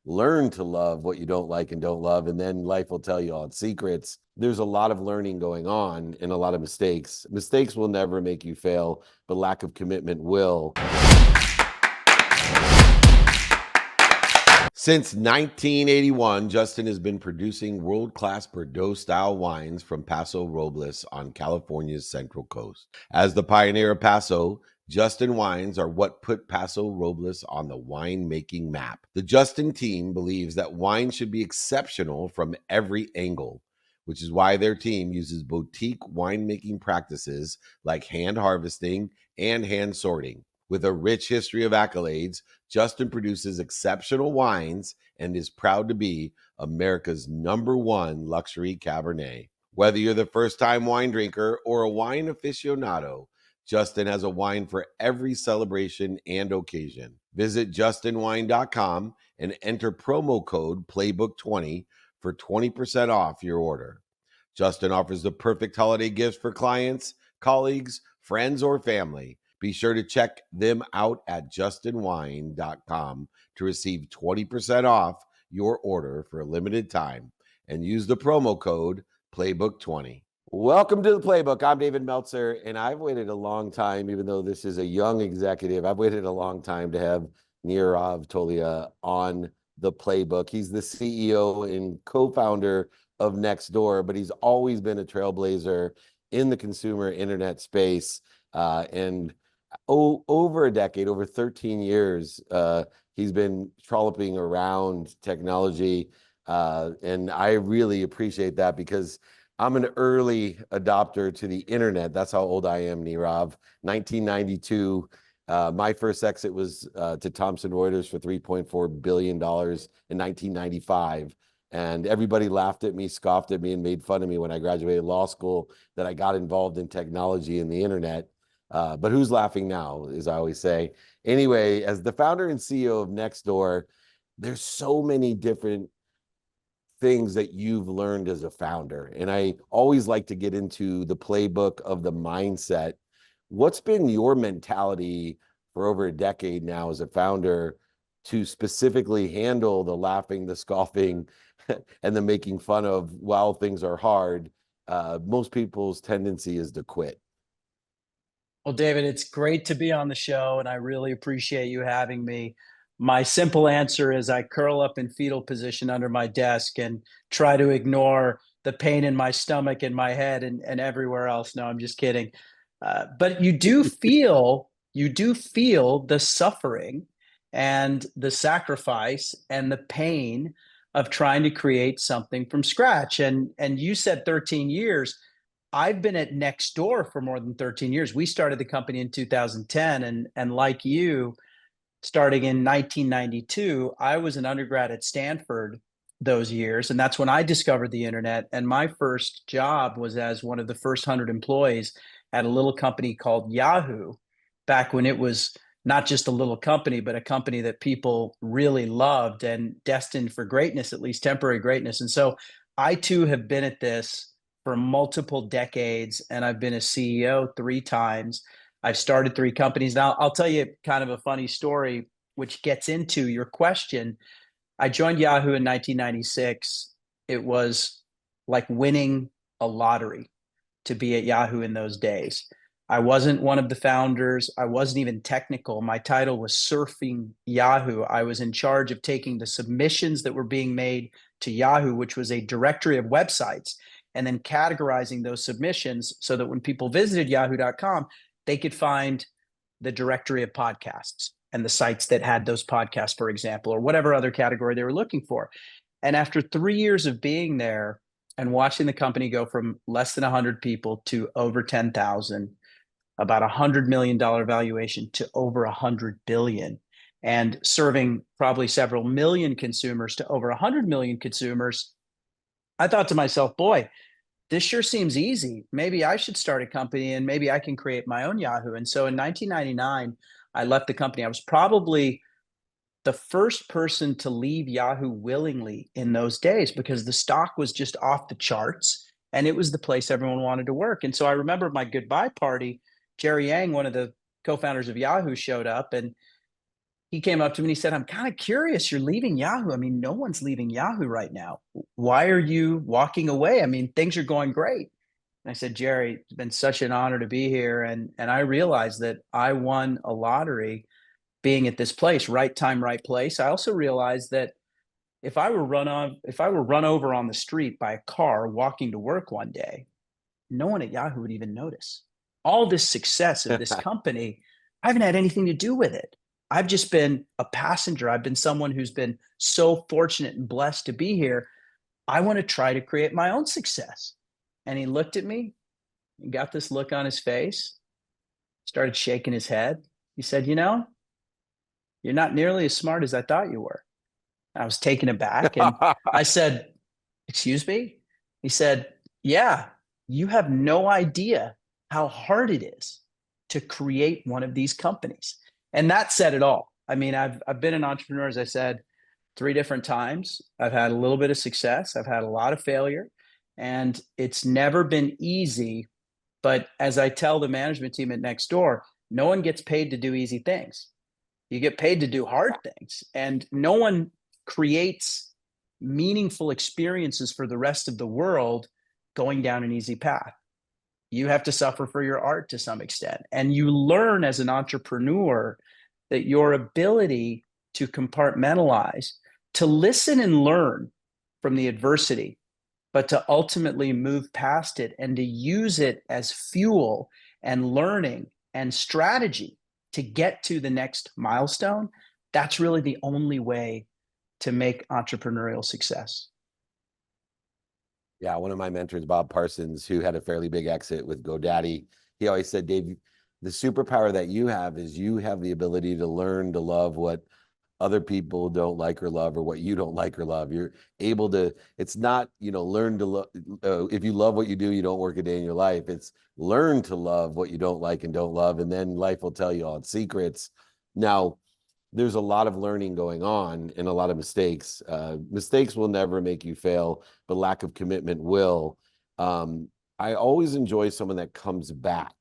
learn to love what you don't like and don't love, and then life will tell you all its secrets. There's a lot of learning going on and a lot of mistakes. Mistakes will never make you fail, but lack of commitment will. Since 1981, Justin has been producing world-class Bordeaux-style wines from Paso Robles on California's Central Coast. As the pioneer of Paso, Justin wines are what put Paso Robles on the winemaking map. The Justin team believes that wine should be exceptional from every angle, which is why their team uses boutique winemaking practices like hand harvesting and hand sorting. With a rich history of accolades, Justin produces exceptional wines and is proud to be America's #1 luxury Cabernet. Whether you're the first-time wine drinker or a wine aficionado, Justin has a wine for every celebration and occasion. Visit justinwine.com and enter promo code Playbook20 for 20% off your order. Justin offers the perfect holiday gifts for clients, colleagues, friends, or family. Be sure to check them out at justinwine.com to receive 20% off your order for a limited time and use the promo code Playbook20. Welcome to the Playbook. I'm David Meltzer, and I've waited a long time, even though this is a young executive. I've waited a long time to have Nirav Tolia on the Playbook. He's the CEO and co-founder of Nextdoor, but he's always been a trailblazer in the consumer internet space. And over a decade, over 13 years, he's been trolloping around technology. And I really appreciate that because I'm an early adopter to the internet. That's how old I am, Nirav. 1992. My first exit was to Thomson Reuters for $3.4 billion in 1995. And everybody laughed at me, scoffed at me, and made fun of me when I graduated law school that I got involved in technology and the internet. But who's laughing now, as I always say. Anyway, as the founder and CEO of Nextdoor, there's so many different things that you've learned as a founder. And I always like to get into the playbook of the mindset. What's been your mentality for over a decade now as a founder to specifically handle the laughing, the scoffing, and the making fun of while things are hard? Most people's tendency is to quit. Well, David, it's great to be on the show, and I really appreciate you having me. My simple answer is I curl up in fetal position under my desk and try to ignore the pain in my stomach and my head and everywhere else. No, I'm just kidding. But you do feel the suffering and the sacrifice and the pain of trying to create something from scratch. And you said 13 years. I've been at Nextdoor for more than 13 years. We started the company in 2010, and like you, starting in 1992, I was an undergrad at Stanford those years, and that's when I discovered the internet. And my first job was as one of the first 100 employees at a little company called Yahoo, back when it was not just a little company, but a company that people really loved and destined for greatness, at least temporary greatness. And so I too have been at this for multiple decades, and I've been a CEO 3 times. I've started 3 companies. Now, I'll tell you kind of a funny story, which gets into your question. I joined Yahoo in 1996. It was like winning a lottery to be at Yahoo in those days. I wasn't one of the founders. I wasn't even technical. My title was Surfing Yahoo. I was in charge of taking the submissions that were being made to Yahoo, which was a directory of websites, and then categorizing those submissions so that when people visited yahoo.com, they could find the directory of podcasts and the sites that had those podcasts, for example, or whatever other category they were looking for. And after 3 years of being there and watching the company go from less than 100 people to over 10,000, about $100 million valuation to over 100 billion, and serving probably several million consumers to over 100 million consumers, I thought to myself, boy, this sure seems easy. Maybe I should start a company and maybe I can create my own Yahoo. And so in 1999, I left the company. I was probably the first person to leave Yahoo willingly in those days because the stock was just off the charts and it was the place everyone wanted to work. And so I remember my goodbye party, Jerry Yang, one of the co-founders of Yahoo, showed up, and he came up to me and he said, I'm kind of curious. You're leaving Yahoo. I mean, no one's leaving Yahoo right now. Why are you walking away? I mean, things are going great. And I said, Jerry, it's been such an honor to be here. And I realized that I won a lottery being at this place, right time, right place. I also realized that if I were run over on the street by a car walking to work one day, no one at Yahoo would even notice. All this success of this company, I haven't had anything to do with it. I've just been a passenger. I've been someone who's been so fortunate and blessed to be here. I want to try to create my own success. And he looked at me and got this look on his face, started shaking his head. He said, you're not nearly as smart as I thought you were. I was taken aback and I said, excuse me? He said, yeah, you have no idea how hard it is to create one of these companies. And that said it all. I mean, I've been an entrepreneur, as I said, 3 different times. I've had a little bit of success. I've had a lot of failure, and it's never been easy. But as I tell the management team at Nextdoor, no one gets paid to do easy things. You get paid to do hard things, and no one creates meaningful experiences for the rest of the world going down an easy path. You have to suffer for your art to some extent. And you learn as an entrepreneur that your ability to compartmentalize, to listen and learn from the adversity, but to ultimately move past it and to use it as fuel and learning and strategy to get to the next milestone, that's really the only way to make entrepreneurial success. Yeah, one of my mentors, Bob Parsons, who had a fairly big exit with GoDaddy, he always said, Dave, the superpower that you have is you have the ability to learn to love what other people don't like or love, or what you don't like or love. You're able to, it's not, learn to love. If you love what you do, you don't work a day in your life. It's learn to love what you don't like and don't love. And then life will tell you all its secrets. Now, there's a lot of learning going on and a lot of mistakes. Mistakes will never make you fail, but lack of commitment will. I always enjoy someone that comes back.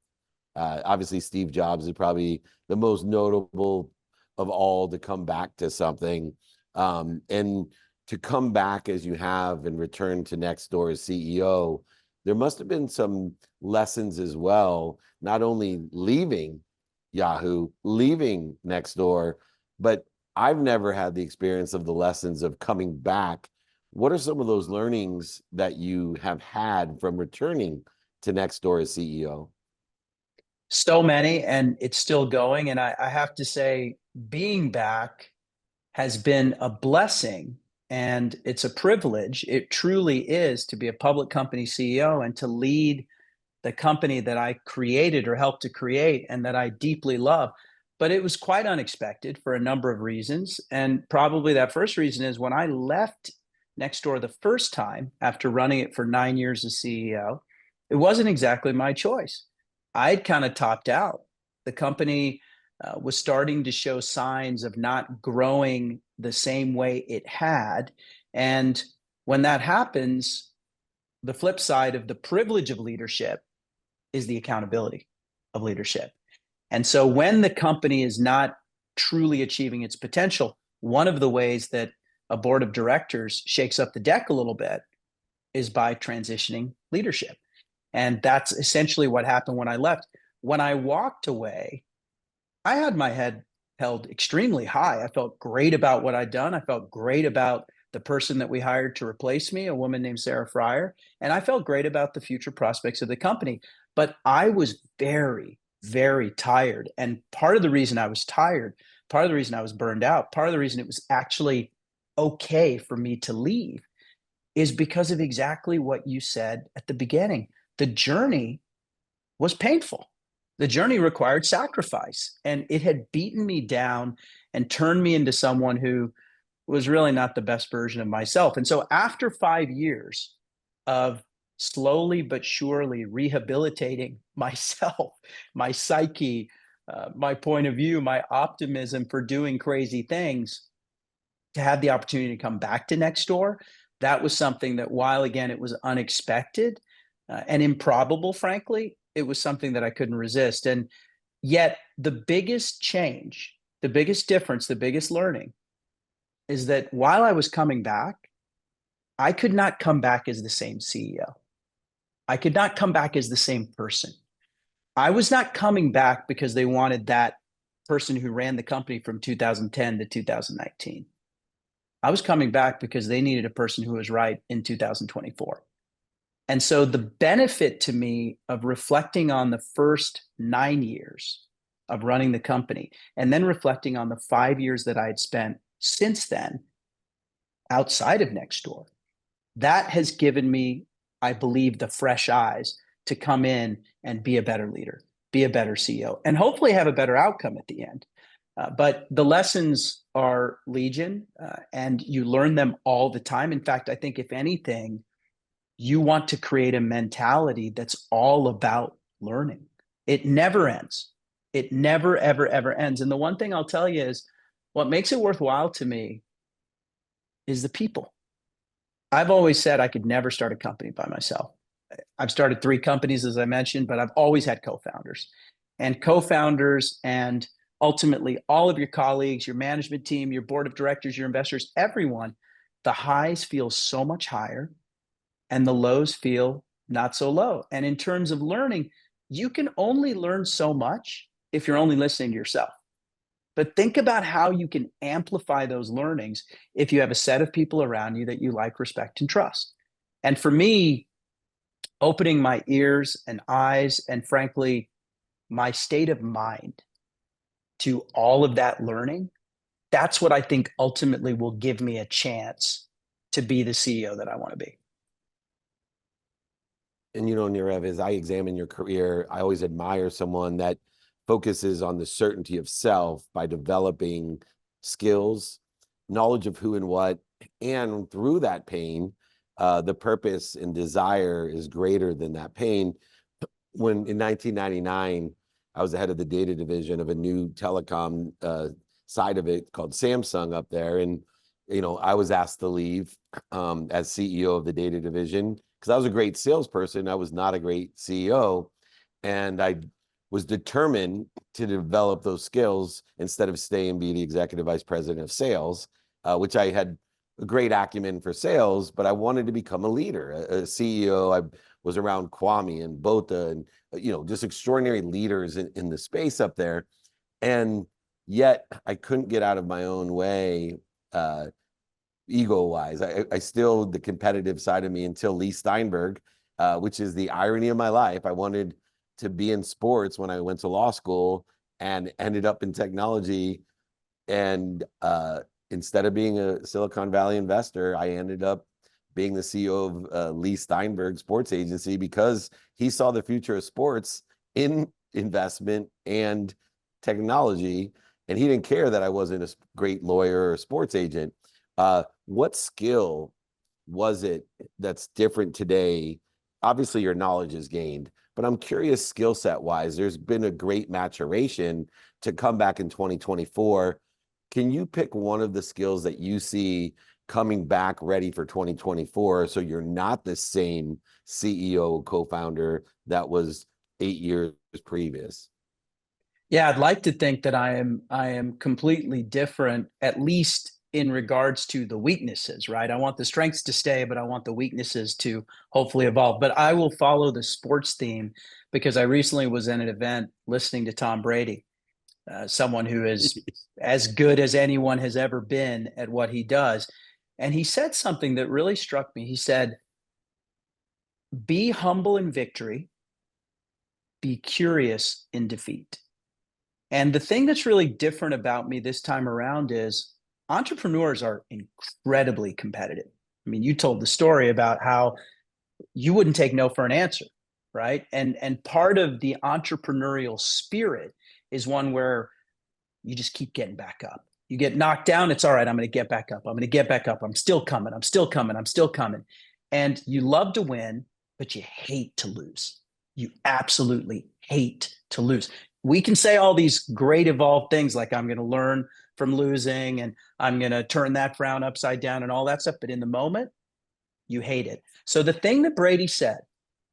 Obviously, Steve Jobs is probably the most notable of all to come back to something. And to come back as you have and return to Nextdoor as CEO, there must have been some lessons as well, not only leaving Yahoo, leaving Nextdoor, but I've never had the experience of the lessons of coming back. What are some of those learnings that you have had from returning to Nextdoor as CEO? So many, and it's still going. And I have to say, being back has been a blessing and it's a privilege. It truly is to be a public company CEO and to lead the company that I created or helped to create and that I deeply love. But it was quite unexpected for a number of reasons. And probably that first reason is when I left Nextdoor the first time after running it for 9 years as CEO, it wasn't exactly my choice. I'd kind of topped out. The company was starting to show signs of not growing the same way it had. And when that happens, the flip side of the privilege of leadership is the accountability of leadership. And so when the company is not truly achieving its potential, one of the ways that a board of directors shakes up the deck a little bit is by transitioning leadership. And that's essentially what happened when I left. When I walked away, I had my head held extremely high. I felt great about what I'd done. I felt great about the person that we hired to replace me, a woman named Sarah Fryer. And I felt great about the future prospects of the company. But I was very, very tired. And part of the reason I was tired, part of the reason I was burned out, part of the reason it was actually okay for me to leave is because of exactly what you said at the beginning. The journey was painful. The journey required sacrifice, and it had beaten me down and turned me into someone who was really not the best version of myself. And so after 5 years of slowly but surely rehabilitating myself, my psyche, my point of view, my optimism for doing crazy things, to have the opportunity to come back to Nextdoor, that was something that, while again, it was unexpected and improbable, frankly, it was something that I couldn't resist. And yet the biggest change the biggest difference, the biggest learning is that while I was coming back, I could not come back as the same CEO. I could not come back as the same person. I was not coming back because they wanted that person who ran the company from 2010 to 2019. I was coming back because they needed a person who was right in 2024. And so the benefit to me of reflecting on the first 9 years of running the company and then reflecting on the 5 years that I had spent since then outside of Nextdoor, that has given me, I believe, the fresh eyes to come in and be a better leader, be a better CEO, and hopefully have a better outcome at the end. But the lessons are legion, and you learn them all the time. In fact, I think if anything, you want to create a mentality that's all about learning. It never ends. It never, ever, ever ends. And the one thing I'll tell you is what makes it worthwhile to me is the people. I've always said I could never start a company by myself. I've started 3 companies, as I mentioned, but I've always had co-founders. And co-founders and ultimately all of your colleagues, your management team, your board of directors, your investors, everyone, the highs feel so much higher and the lows feel not so low. And in terms of learning, you can only learn so much if you're only listening to yourself. But think about how you can amplify those learnings if you have a set of people around you that you like, respect, and trust. And for me, opening my ears and eyes, and frankly, my state of mind to all of that learning, that's what I think ultimately will give me a chance to be the CEO that I want to be. And Nirav, as I examine your career, I always admire someone that focuses on the certainty of self by developing skills, knowledge of who and what, and through that pain, the purpose and desire is greater than that pain. When in 1999, I was the head of the data division of a new telecom side of it called Samsung up there, and I was asked to leave as CEO of the data division because I was a great salesperson. I was not a great CEO, and I was determined to develop those skills instead of stay and be the executive vice president of sales, which I had a great acumen for sales, but I wanted to become a leader, a CEO. I was around Kwame and Bota and just extraordinary leaders in the space up there, and yet I couldn't get out of my own way. Ego-wise, I still, the competitive side of me until Lee Steinberg, which is the irony of my life. I wanted to be in sports when I went to law school and ended up in technology. And instead of being a Silicon Valley investor, I ended up being the CEO of Lee Steinberg Sports Agency because he saw the future of sports in investment and technology. And he didn't care that I wasn't a great lawyer or a sports agent. What skill was it that's different today? Obviously, your knowledge is gained, but I'm curious, skill set wise, there's been a great maturation to come back in 2024. Can you pick one of the skills that you see coming back ready for 2024 so you're not the same CEO, co-founder that was 8 years previous? Yeah, I'd like to think that I am completely different, at least in regards to the weaknesses, right? I want the strengths to stay, but I want the weaknesses to hopefully evolve. But I will follow the sports theme because I recently was in an event listening to Tom Brady, someone who is as good as anyone has ever been at what he does. And he said something that really struck me. He said, be humble in victory, be curious in defeat. And the thing that's really different about me this time around is entrepreneurs are incredibly competitive. I mean, you told the story about how you wouldn't take no for an answer, right? And part of the entrepreneurial spirit is one where you just keep getting back up. You get knocked down, it's all right, I'm going to get back up. I'm going to get back up. I'm still coming. I'm still coming. I'm still coming. And you love to win, but you hate to lose. You absolutely hate to lose. We can say all these great evolved things like I'm going to learn from losing and I'm going to turn that frown upside down and all that stuff. But in the moment, you hate it. So the thing that Brady said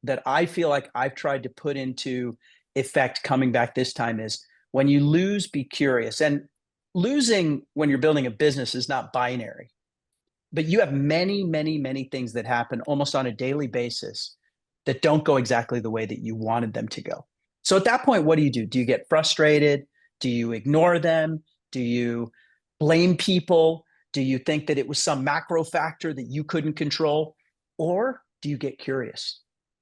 that I feel like I've tried to put into effect coming back this time is when you lose, be curious. And losing when you're building a business is not binary, but you have many, many, many things that happen almost on a daily basis that don't go exactly the way that you wanted them to go. So at that point, what do you do? Do you get frustrated? Do you ignore them? Do you blame people? Do you think that it was some macro factor that you couldn't control? Or do you get curious?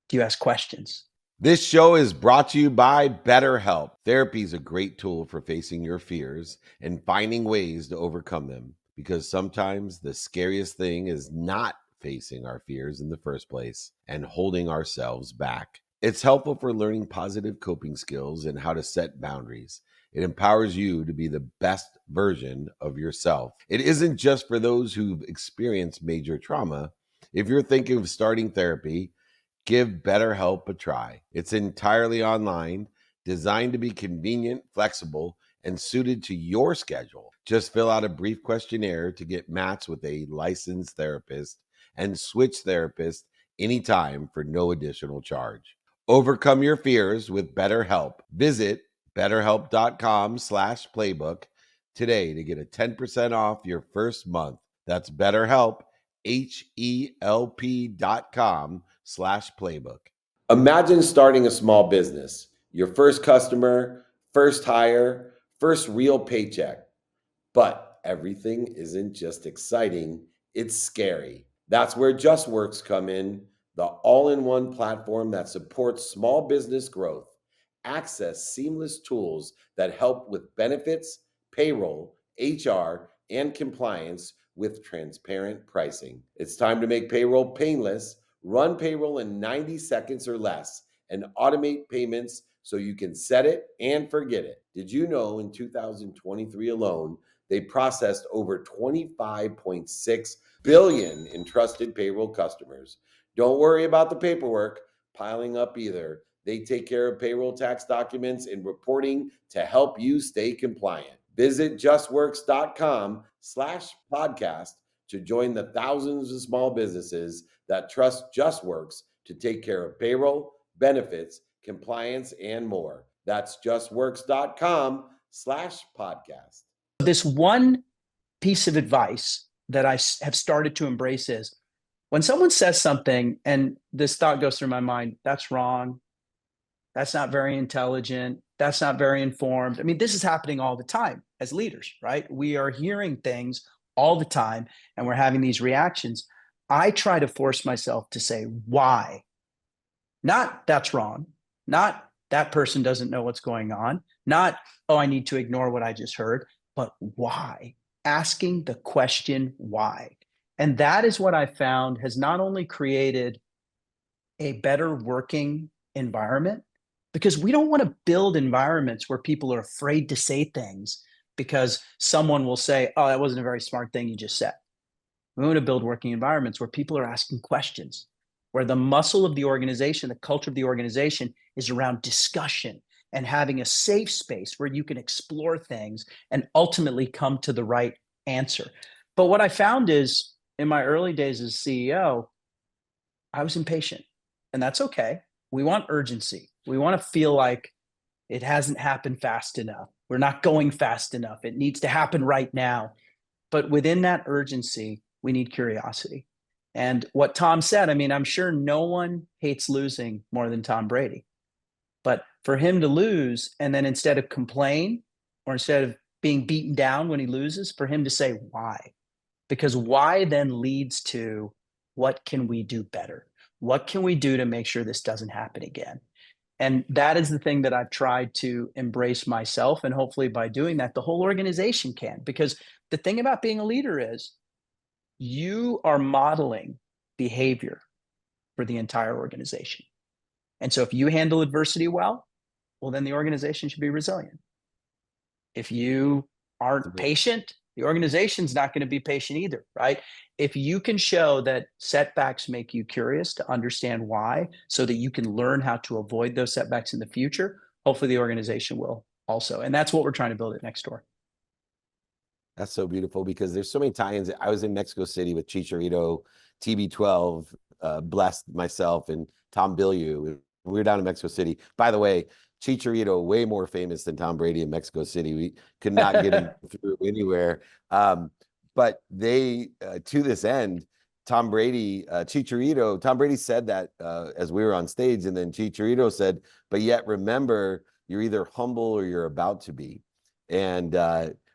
Do you ask questions? This show is brought to you by BetterHelp. Therapy is a great tool for facing your fears and finding ways to overcome them, because sometimes the scariest thing is not facing our fears in the first place and holding ourselves back. It's helpful for learning positive coping skills and how to set boundaries. It empowers you to be the best version of yourself. It isn't just for those who've experienced major trauma. If you're thinking of starting therapy, give BetterHelp a try. It's entirely online, designed to be convenient, flexible, and suited to your schedule. Just fill out a brief questionnaire to get matched with a licensed therapist and switch therapists anytime for no additional charge. Overcome your fears with BetterHelp. Visit betterhelp.com/playbook today to get a 10% off your first month. That's BetterHelp, HELP.com/playbook. Imagine starting a small business, your first customer, first hire, first real paycheck. But everything isn't just exciting, it's scary. That's where JustWorks come in, the all-in-one platform that supports small business growth. Access seamless tools that help with benefits, payroll, HR, and compliance with transparent pricing. It's time to make payroll painless. Run payroll in 90 seconds or less and automate payments so you can set it and forget it. Did you know in 2023 alone, they processed over 25.6 billion in trusted payroll customers? Don't worry about the paperwork piling up either. They take care of payroll tax documents and reporting to help you stay compliant. Visit justworks.com/podcast to join the thousands of small businesses that trust JustWorks to take care of payroll, benefits, compliance, and more. That's justworks.com/podcast. This one piece of advice that I have started to embrace is when someone says something and this thought goes through my mind, that's wrong. That's not very intelligent. That's not very informed. I mean, this is happening all the time as leaders, right? We are hearing things all the time and we're having these reactions. I try to force myself to say, why? Not that's wrong. Not that person doesn't know what's going on. Not, oh, I need to ignore what I just heard, but why? Asking the question, why? And that is what I found has not only created a better working environment, because we don't want to build environments where people are afraid to say things because someone will say, oh, that wasn't a very smart thing you just said. We want to build working environments where people are asking questions, where the muscle of the organization, the culture of the organization is around discussion and having a safe space where you can explore things and ultimately come to the right answer. But what I found is in my early days as CEO, I was impatient, and that's okay. We want urgency. We want to feel like it hasn't happened fast enough. We're not going fast enough. It needs to happen right now. But within that urgency, we need curiosity. And what Tom said, I mean, I'm sure no one hates losing more than Tom Brady. But for him to lose and then instead of complain or instead of being beaten down when he loses, for him to say why. Because why then leads to what can we do better? What can we do to make sure this doesn't happen again? And that is the thing that I've tried to embrace myself. And hopefully by doing that, the whole organization can. Because the thing about being a leader is you are modeling behavior for the entire organization. And so if you handle adversity well, then the organization should be resilient. If you aren't patient, the organization's not going to be patient either, right? If you can show that setbacks make you curious to understand why, so that you can learn how to avoid those setbacks in the future, hopefully the organization will also. And that's what we're trying to build at Nextdoor. That's so beautiful because there's so many tie-ins. I was in Mexico City with Chicharito, TB12, blessed myself, and Tom Bilyeu. We were down in Mexico City. By the way, Chicharito, way more famous than Tom Brady in Mexico City. We could not get him through anywhere. But they, to this end, Tom Brady, Chicharito, Tom Brady said that as we were on stage, and then Chicharito said, "But yet remember, you're either humble or you're about to be," and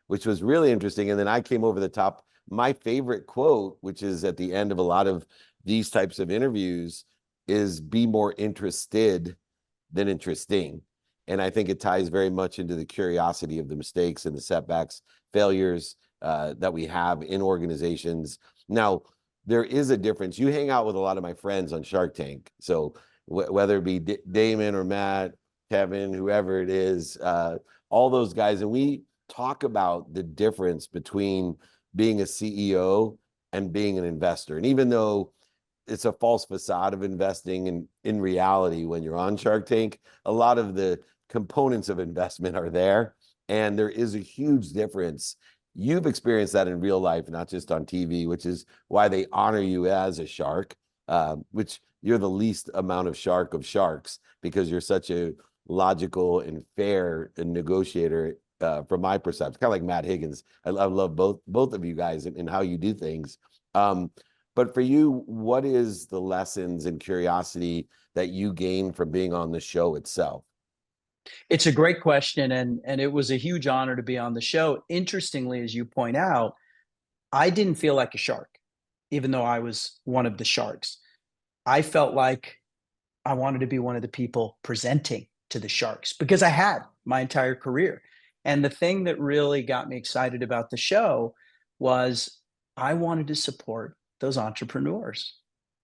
which was really interesting. And then I came over the top. My favorite quote, which is at the end of a lot of these types of interviews, is "Be more interested than interesting." And I think it ties very much into the curiosity of the mistakes and the setbacks, failures that we have in organizations. Now, there is a difference. You hang out with a lot of my friends on Shark Tank. So whether it be Damon or Matt, Kevin, whoever it is, all those guys, and we talk about the difference between being a CEO and being an investor. And even though it's a false facade of investing, and in reality, when you're on Shark Tank, a lot of the components of investment are there, and there is a huge difference. You've experienced that in real life, not just on TV, which is why they honor you as a shark, which you're the least amount of shark of sharks, because you're such a logical and fair and negotiator, from my perception, kind of like Matt Higgins. I love both of you guys and how you do things. But for you, what is the lessons and curiosity that you gain from being on the show itself? It's a great question, and it was a huge honor to be on the show. Interestingly, as you point out, I didn't feel like a shark, even though I was one of the sharks. I felt like I wanted to be one of the people presenting to the sharks because I had my entire career. And the thing that really got me excited about the show was I wanted to support those entrepreneurs.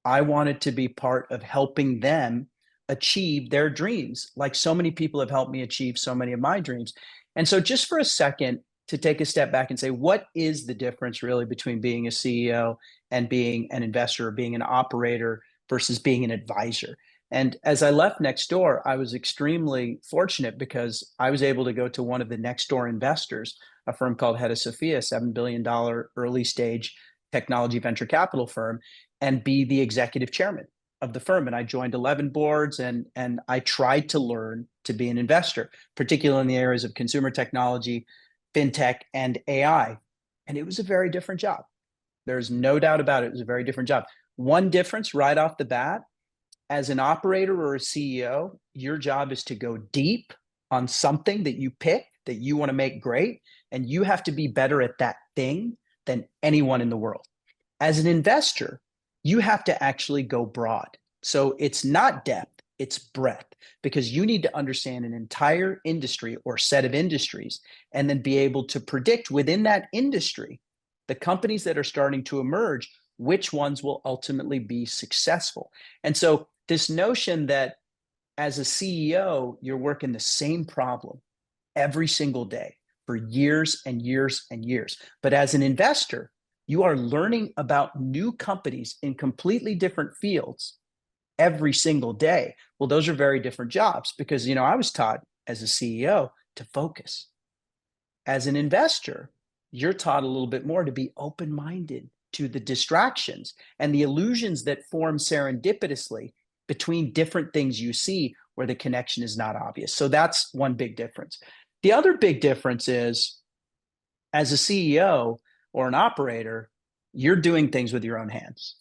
I wanted to be part of helping them achieve their dreams, like so many people have helped me achieve so many of my dreams. And so, just for a second, to take a step back and say, what is the difference really between being a CEO and being an investor, or being an operator versus being an advisor? And as I left Nextdoor, I was extremely fortunate because I was able to go to one of the Nextdoor investors, a firm called Head of Sophia, $7 billion early stage technology venture capital firm, and be the executive chairman of the firm. And I joined 11 boards, and I tried to learn to be an investor, particularly in the areas of consumer technology, fintech, and AI. And it was a very different job. There's no doubt about it. It was a very different job. One difference right off the bat: as an operator or a CEO, your job is to go deep on something that you pick that you want to make great, and you have to be better at that thing than anyone in the world. As an investor, you have to actually go broad. So it's not depth, it's breadth, because you need to understand an entire industry or set of industries and then be able to predict within that industry the companies that are starting to emerge, which ones will ultimately be successful. And so this notion that as a CEO, you're working the same problem every single day for years and years and years. But as an investor, you are learning about new companies in completely different fields every single day. Well, those are very different jobs because, I was taught as a CEO to focus. As an investor, you're taught a little bit more to be open-minded to the distractions and the illusions that form serendipitously between different things you see where the connection is not obvious. So that's one big difference. The other big difference is, as a CEO or an operator, you're doing things with your own hands.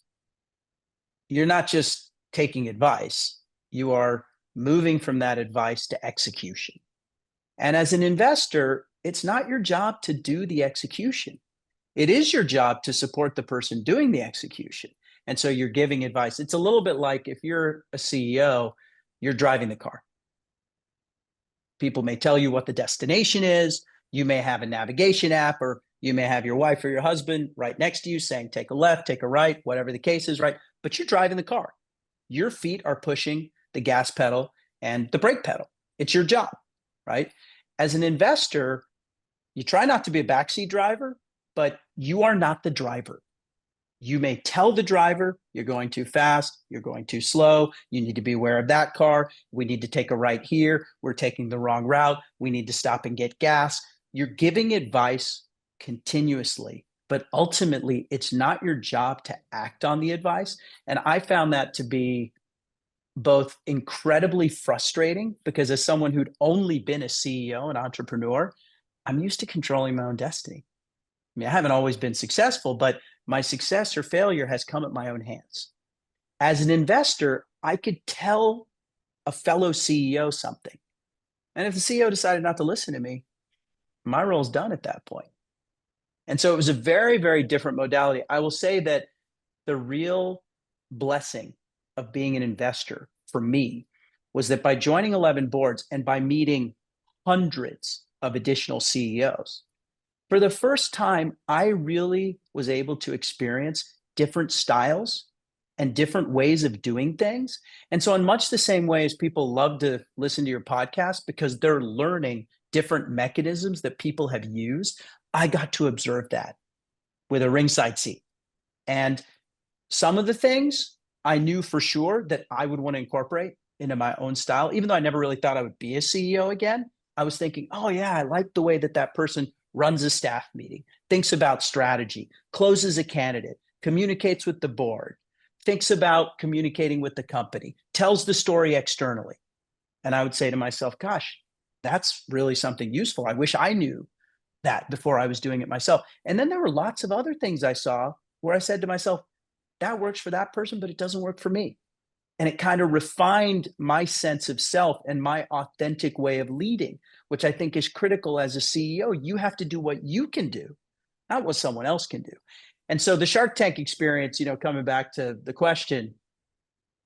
You're not just taking advice, you are moving from that advice to execution. And as an investor, it's not your job to do the execution. It is your job to support the person doing the execution. And so you're giving advice. It's a little bit like if you're a CEO, you're driving the car. People may tell you what the destination is. You may have a navigation app, or you may have your wife or your husband right next to you saying, take a left, take a right, whatever the case is, right? But you're driving the car. Your feet are pushing the gas pedal and the brake pedal. It's your job, right? As an investor, you try not to be a backseat driver, but you are not the driver. You may tell the driver you're going too fast, you're going too slow, you need to be aware of that car, we need to take a right here, we're taking the wrong route, we need to stop and get gas. You're giving advice continuously, but ultimately it's not your job to act on the advice. And I found that to be both incredibly frustrating because as someone who'd only been a CEO, an entrepreneur, I'm used to controlling my own destiny. I mean, I haven't always been successful, but my success or failure has come at my own hands. As an investor, I could tell a fellow CEO something. And if the CEO decided not to listen to me, my role's done at that point. And so it was a very, very different modality. I will say that the real blessing of being an investor for me was that by joining 11 boards and by meeting hundreds of additional CEOs, for the first time, I really was able to experience different styles and different ways of doing things. And so, in much the same way as people love to listen to your podcast because they're learning different mechanisms that people have used, I got to observe that with a ringside seat. And some of the things I knew for sure that I would want to incorporate into my own style, even though I never really thought I would be a CEO again. I was thinking, oh, yeah, I like the way that that person runs a staff meeting, thinks about strategy, closes a candidate, communicates with the board, thinks about communicating with the company, tells the story externally. And I would say to myself, gosh, that's really something useful. I wish I knew that before I was doing it myself. And then there were lots of other things I saw where I said to myself, that works for that person, but it doesn't work for me. And it kind of refined my sense of self and my authentic way of leading, which I think is critical as a CEO. You have to do what you can do, not what someone else can do. And so the Shark Tank experience, coming back to the question,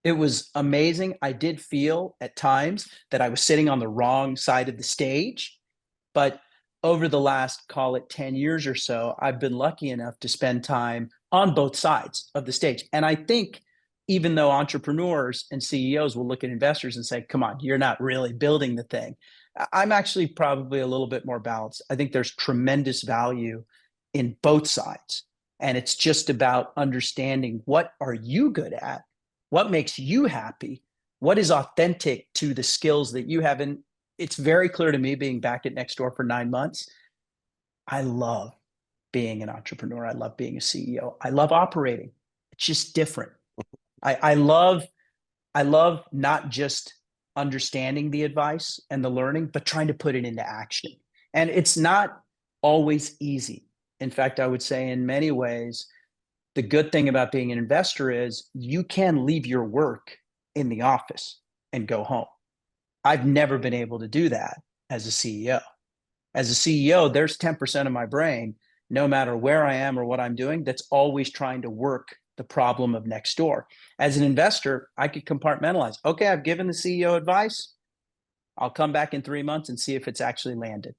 it was amazing. I did feel at times that I was sitting on the wrong side of the stage, but over the last, call it 10 years or so, I've been lucky enough to spend time on both sides of the stage. And I think even though entrepreneurs and CEOs will look at investors and say, come on, you're not really building the thing, I'm actually probably a little bit more balanced. I think there's tremendous value in both sides. And it's just about understanding what are you good at? What makes you happy? What is authentic to the skills that you have? And it's very clear to me being back at Nextdoor for 9 months. I love being an entrepreneur. I love being a CEO. I love operating. It's just different. I love not just understanding the advice and the learning, but trying to put it into action. And it's not always easy. In fact, I would say in many ways, the good thing about being an investor is you can leave your work in the office and go home. I've never been able to do that as a CEO. As a CEO, there's 10% of my brain, no matter where I am or what I'm doing, that's always trying to work the problem of Nextdoor. As an investor, I could compartmentalize. Okay, I've given the CEO advice. I'll come back in 3 months and see if it's actually landed.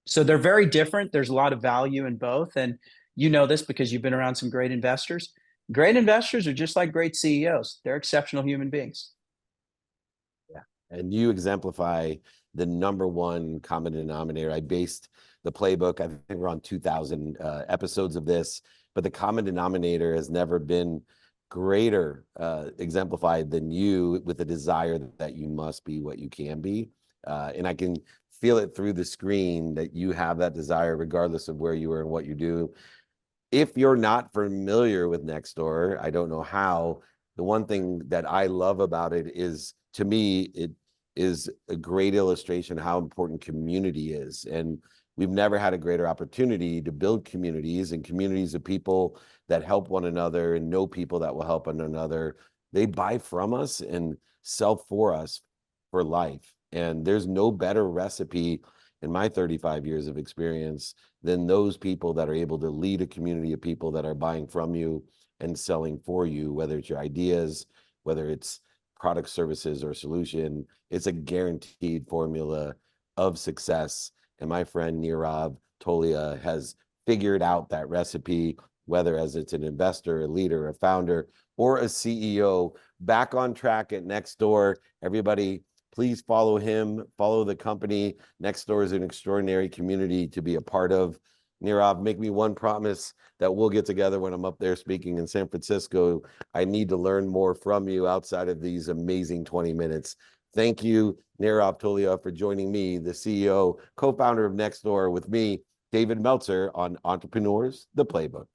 So they're very different. There's a lot of value in both. And you know this because you've been around some great investors. Great investors are just like great CEOs. They're exceptional human beings. Yeah. And you exemplify the number one common denominator. I based the playbook, I think we're on 2,000 episodes of this, but the common denominator has never been greater exemplified than you with the desire that you must be what you can be. And I can feel it through the screen that you have that desire regardless of where you are and what you do. If you're not familiar with Nextdoor, I don't know how. The one thing that I love about it is, to me, it is a great illustration of how important community is. And we've never had a greater opportunity to build communities and communities of people that help one another and know people that will help one another. They buy from us and sell for us for life. And there's no better recipe in my 35 years of experience than those people that are able to lead a community of people that are buying from you and selling for you, whether it's your ideas, whether it's product, services, or solution. It's a guaranteed formula of success. And my friend Nirav Tolia has figured out that recipe, whether as it's an investor, a leader, a founder, or a CEO, back on track at Nextdoor. Everybody, please follow him, follow the company. Nextdoor is an extraordinary community to be a part of. Nirav, make me one promise that we'll get together when I'm up there speaking in San Francisco. I need to learn more from you outside of these amazing 20 minutes. Thank you, Nirav Tolia, for joining me, the CEO, co-founder of Nextdoor, with me, David Meltzer, on Entrepreneurs, the Playbook.